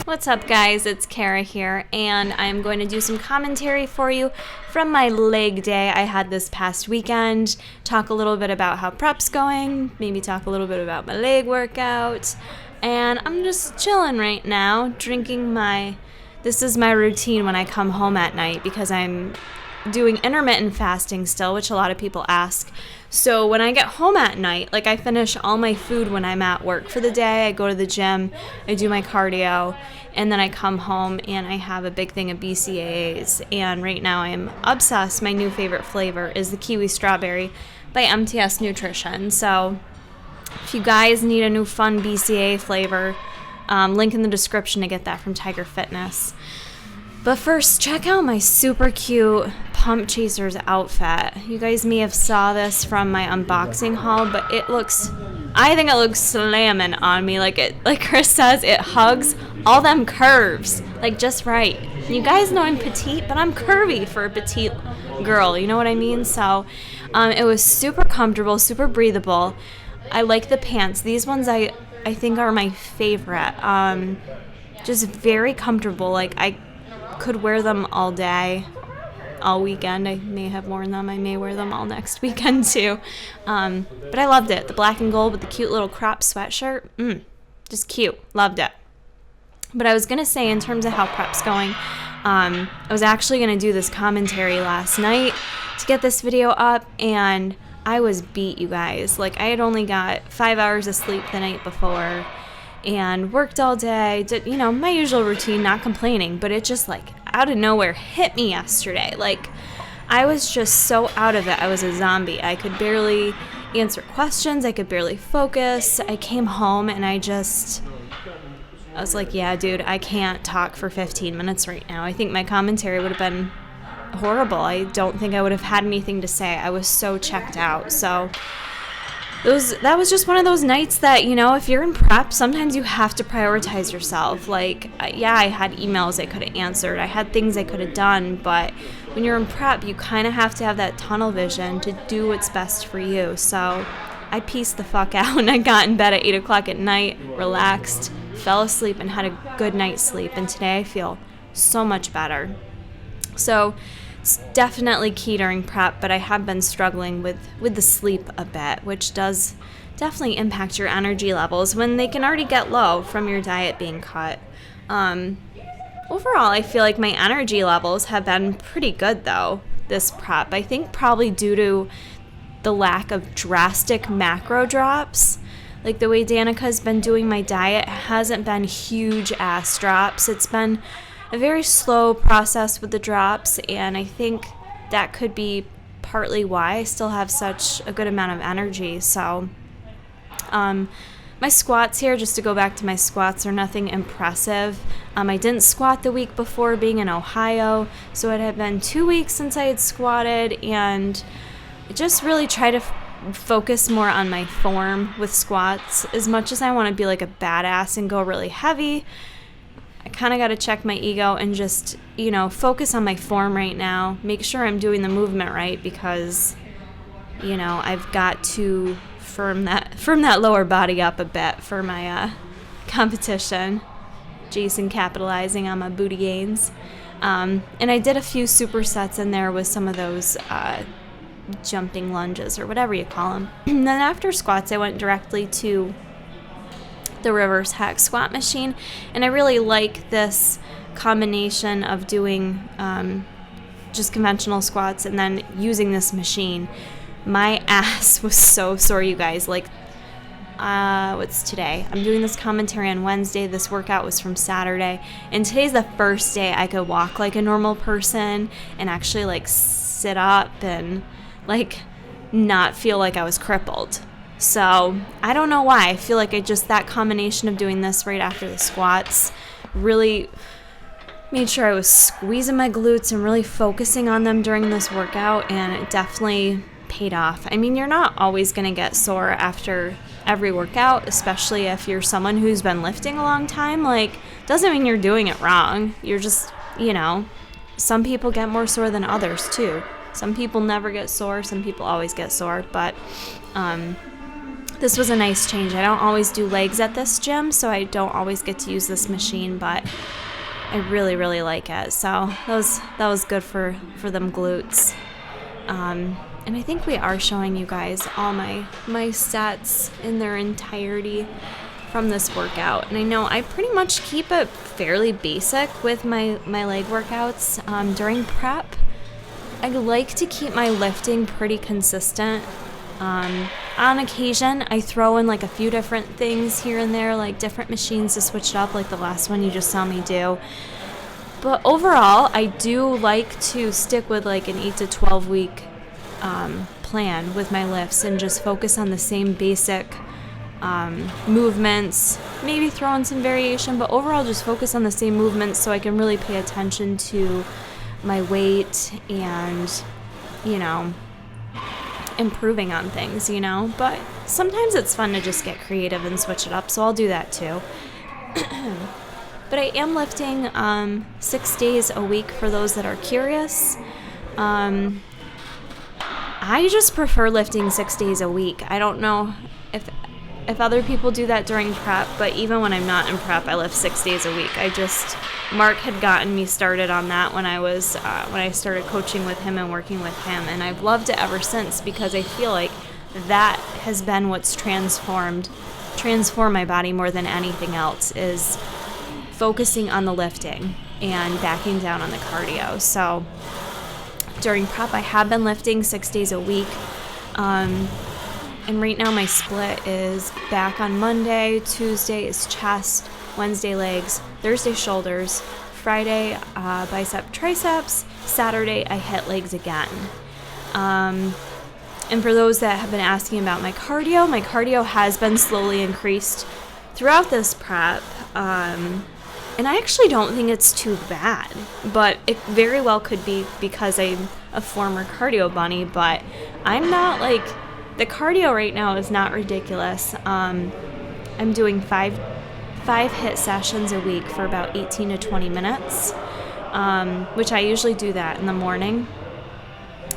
What's up, guys? It's Kara here, and I'm going to do some commentary for you from my leg day I had this past weekend. Talk a little bit about how prep's going, maybe talk a little bit about my leg workout, and I'm just chilling right now, drinking this is my routine when I come home at night because I'm doing intermittent fasting still, which a lot of people ask. So when I get home at night, like I finish all my food when I'm at work for the day, I go to the gym, I do my cardio, and then I come home and I have a big thing of BCAAs. And right now I'm obsessed. My new favorite flavor is the Kiwi Strawberry by MTS Nutrition. So if you guys need a new fun BCAA flavor, link in the description to get that from Tiger Fitness. But first, check out my super cute Pump Chasers outfit. You guys may have saw this from my unboxing haul, but I think it looks slamming on me. Like Chris says, it hugs all them curves, like just right. You guys know I'm petite, but I'm curvy for a petite girl, you know what I mean? So it was super comfortable, super breathable. I like the pants. These ones I think are my favorite. Just very comfortable. Like I could wear them all day, all weekend. I may have worn them. I may wear them all next weekend too. But I loved it. The black and gold with the cute little crop sweatshirt. Just cute. Loved it. But I was going to say, in terms of how prep's going, I was actually going to do this commentary last night to get this video up, and I was beat, you guys. Like, I had only got 5 hours of sleep the night before and worked all day, did, my usual routine, not complaining, but it just, like, out of nowhere hit me yesterday. Like, I was just so out of it. I was a zombie. I could barely answer questions. I could barely focus. I came home and I was like, yeah, dude, I can't talk for 15 minutes right now. I think my commentary would have been horrible. I don't think I would have had anything to say. I was so checked out. So that was just one of those nights that, if you're in prep, sometimes you have to prioritize yourself. Like, yeah, I had emails I could have answered. I had things I could have done. But when you're in prep, you kind of have to have that tunnel vision to do what's best for you. So I pieced the fuck out and I got in bed at 8 o'clock at night, relaxed, fell asleep, and had a good night's sleep. And today I feel so much better. So it's definitely key during prep, but I have been struggling with the sleep a bit, which does definitely impact your energy levels when they can already get low from your diet being cut. Overall, I feel like my energy levels have been pretty good, though, this prep. I think probably due to the lack of drastic macro drops. Like the way Danica's been doing my diet hasn't been huge ass drops. It's been a very slow process with the drops, and I think that could be partly why I still have such a good amount of energy. So my squats here, just to go back to my squats, are nothing impressive. I didn't squat the week before being in Ohio, so it had been 2 weeks since I had squatted, and I just really try to focus more on my form with squats. As much as I want to be like a badass and go really heavy, I kind of got to check my ego and just, focus on my form right now. Make sure I'm doing the movement right because, I've got to firm that lower body up a bit for my competition. Jason capitalizing on my booty gains. And I did a few supersets in there with some of those jumping lunges or whatever you call them. And then after squats, I went directly to the reverse hack squat machine, and I really like this combination of doing just conventional squats and then using this machine. My ass was so sore, you guys. Like, what's today? I'm doing this commentary on Wednesday. This workout was from Saturday, and today's the first day I could walk like a normal person and actually like sit up and like not feel like I was crippled. So I don't know why. I feel like that combination of doing this right after the squats really made sure I was squeezing my glutes and really focusing on them during this workout, and it definitely paid off. I mean, you're not always going to get sore after every workout, especially if you're someone who's been lifting a long time. Like, doesn't mean you're doing it wrong. You're just, some people get more sore than others too. Some people never get sore, some people always get sore, but this was a nice change. I don't always do legs at this gym, so I don't always get to use this machine, but I really, really like it. So that was good for them glutes. And I think we are showing you guys all my sets in their entirety from this workout. And I know I pretty much keep it fairly basic with my leg workouts during prep. I like to keep my lifting pretty consistent. On occasion, I throw in like a few different things here and there, like different machines to switch it up, like the last one you just saw me do. But overall, I do like to stick with like an 8 to 12 week plan with my lifts and just focus on the same basic movements, maybe throw in some variation, but overall just focus on the same movements so I can really pay attention to my weight and, improving on things, but sometimes it's fun to just get creative and switch it up, so I'll do that too. But I am lifting 6 days a week for those that are curious. I just prefer lifting 6 days a week. I don't know if other people do that during prep, but even when I'm not in prep, I lift 6 days a week. Mark had gotten me started on that when I started coaching with him and working with him, and I've loved it ever since because I feel like that has been what's transformed my body more than anything else, is focusing on the lifting and backing down on the cardio. So during prep, I have been lifting 6 days a week. And right now my split is back on Monday, Tuesday is chest, Wednesday legs, Thursday shoulders, Friday bicep triceps, Saturday I hit legs again. And for those that have been asking about my cardio has been slowly increased throughout this prep. And I actually don't think it's too bad, but it very well could be because I'm a former cardio bunny, but I'm not like, the cardio right now is not ridiculous. I'm doing five hit sessions a week for about 18 to 20 minutes, which I usually do that in the morning.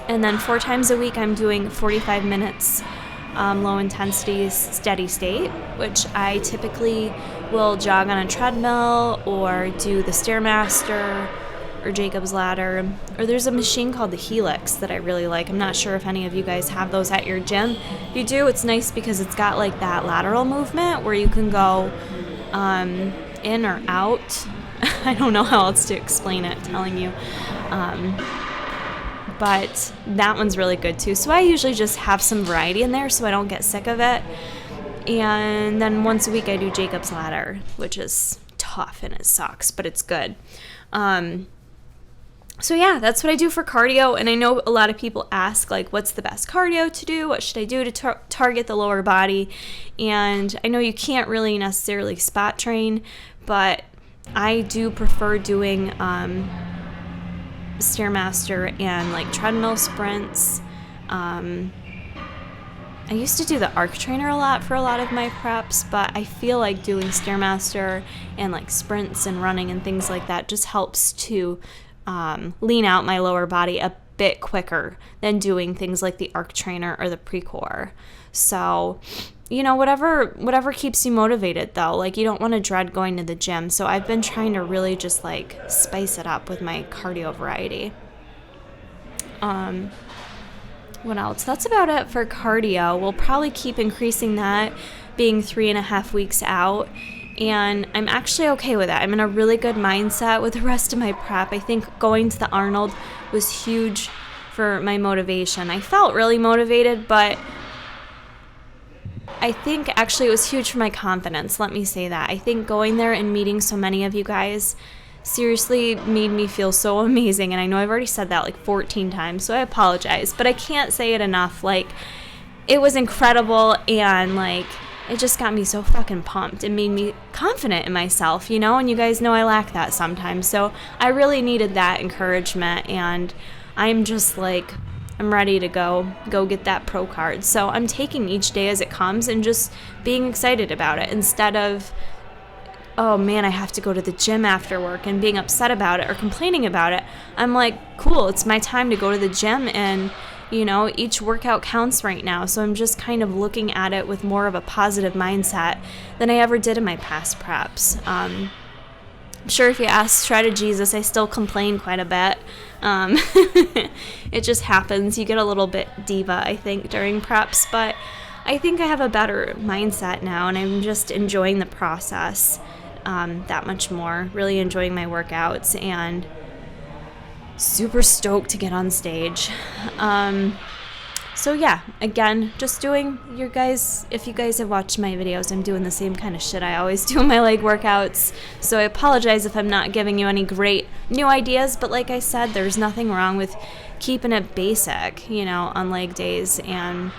And then 4 times a week I'm doing 45 minutes low intensity steady state, which I typically will jog on a treadmill or do the Stairmaster or Jacob's Ladder, or there's a machine called the Helix that I really like. I'm not sure if any of you guys have those at your gym. If you do, it's nice because it's got like that lateral movement where you can go in or out. I don't know how else to explain it, telling you. But that one's really good too. So I usually just have some variety in there so I don't get sick of it. And then once a week I do Jacob's Ladder, which is tough and it sucks, but it's good. So yeah, that's what I do for cardio. And I know a lot of people ask, like, what's the best cardio to do? What should I do to target the lower body? And I know you can't really necessarily spot train, but I do prefer doing Stairmaster and like treadmill sprints. I used to do the Arc Trainer a lot for a lot of my preps, but I feel like doing Stairmaster and like sprints and running and things like that just helps to lean out my lower body a bit quicker than doing things like the Arc Trainer or the Precor. So, whatever keeps you motivated though. Like, you don't want to dread going to the gym. So I've been trying to really just like spice it up with my cardio variety. What else? That's about it for cardio. We'll probably keep increasing that, being 3.5 weeks out. And I'm actually okay with that. I'm in a really good mindset with the rest of my prep. I think going to the Arnold was huge for my motivation. I felt really motivated, but I think actually it was huge for my confidence. Let me say that. I think going there and meeting so many of you guys seriously made me feel so amazing. And I know I've already said that like 14 times, so I apologize, but I can't say it enough. Like, it was incredible, and like, it just got me so fucking pumped. It made me confident in myself, and you guys know I lack that sometimes. So I really needed that encouragement, and I'm just like, I'm ready to go get that pro card. So I'm taking each day as it comes and just being excited about it instead of, oh man, I have to go to the gym after work, and being upset about it or complaining about it. I'm like, cool, it's my time to go to the gym and, You know, each workout counts right now, so I'm just kind of looking at it with more of a positive mindset than I ever did in my past preps. I'm sure if you ask Shredded Jesus, I still complain quite a bit. It just happens. You get a little bit diva, I think, during preps, but I think I have a better mindset now, and I'm just enjoying the process that much more, really enjoying my workouts, and super stoked to get on stage. So yeah, again, just doing if you guys have watched my videos, I'm doing the same kind of shit I always do in my leg workouts. So I apologize if I'm not giving you any great new ideas, but like I said, there's nothing wrong with keeping it basic, you know, on leg days. And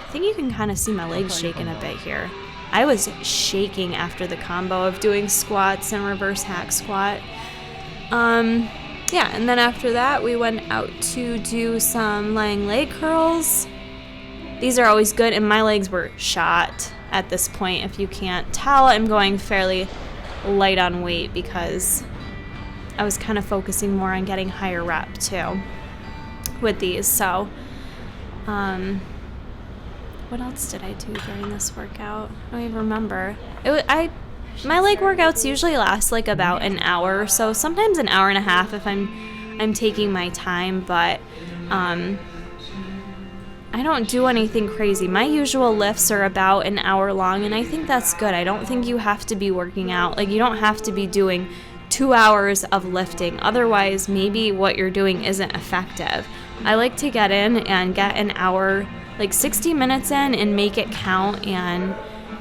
I think you can kind of see my legs shaking a bit here. I was shaking after the combo of doing squats and reverse hack squat. Yeah, and then after that, we went out to do some lying leg curls. These are always good, and my legs were shot at this point. If you can't tell, I'm going fairly light on weight because I was kind of focusing more on getting higher rep too with these. So, what else did I do during this workout? I don't even remember. My leg workouts usually last like about an hour or so, sometimes an hour and a half if I'm taking my time, but I don't do anything crazy. My usual lifts are about an hour long, and I think that's good. I don't think you have to be working out. Like, you don't have to be doing 2 hours of lifting. Otherwise, maybe what you're doing isn't effective. I like to get in and get an hour, like 60 minutes in, and make it count. And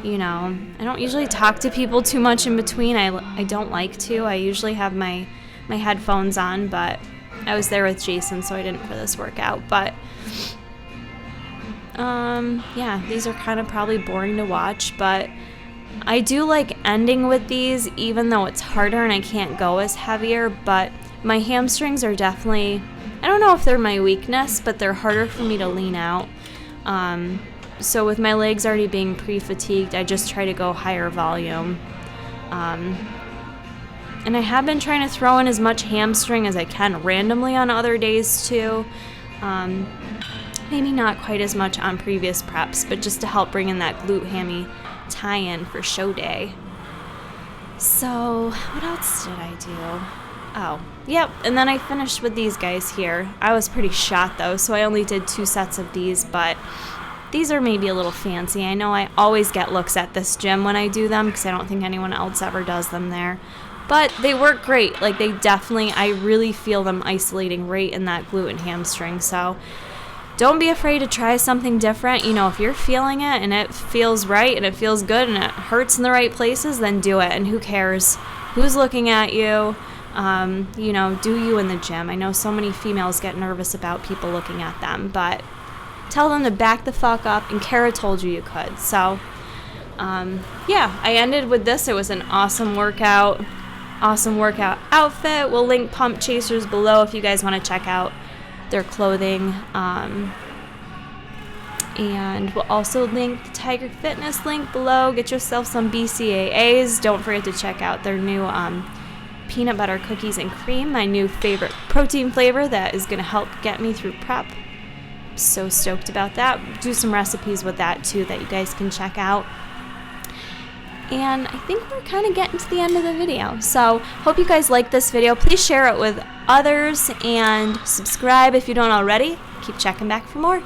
you know, I don't usually talk to people too much in between. I don't like to. I usually have my headphones on, but I was there with Jason, so I didn't for this workout. But yeah, these are kind of probably boring to watch, but I do like ending with these, even though it's harder and I can't go as heavier. But my hamstrings are definitely, I don't know if they're my weakness, but they're harder for me to lean out. So with my legs already being pre-fatigued, I just try to go higher volume. And I have been trying to throw in as much hamstring as I can randomly on other days too. Maybe not quite as much on previous preps, but just to help bring in that glute hammy tie-in for show day. So what else did I do? Oh, yep, and then I finished with these guys here. I was pretty shot though, so I only did 2 sets of these, but these are maybe a little fancy. I know I always get looks at this gym when I do them because I don't think anyone else ever does them there. But they work great. Like, they definitely, I really feel them isolating right in that glute and hamstring. So don't be afraid to try something different. You know, if you're feeling it and it feels right and it feels good and it hurts in the right places, then do it. And who cares who's looking at you? You know, do you in the gym. I know so many females get nervous about people looking at them, but tell them to back the fuck up, and Kara told you could. So, yeah, I ended with this. It was an awesome workout outfit. We'll link Pump Chasers below if you guys want to check out their clothing. And we'll also link the Tiger Fitness link below. Get yourself some BCAAs. Don't forget to check out their new peanut butter cookies and cream, my new favorite protein flavor that is going to help get me through prep. So stoked about that. Do some recipes with that too that you guys can check out. And I think we're kind of getting to the end of the video. So hope you guys like this video. Please share it with others and subscribe if you don't already. Keep checking back for more.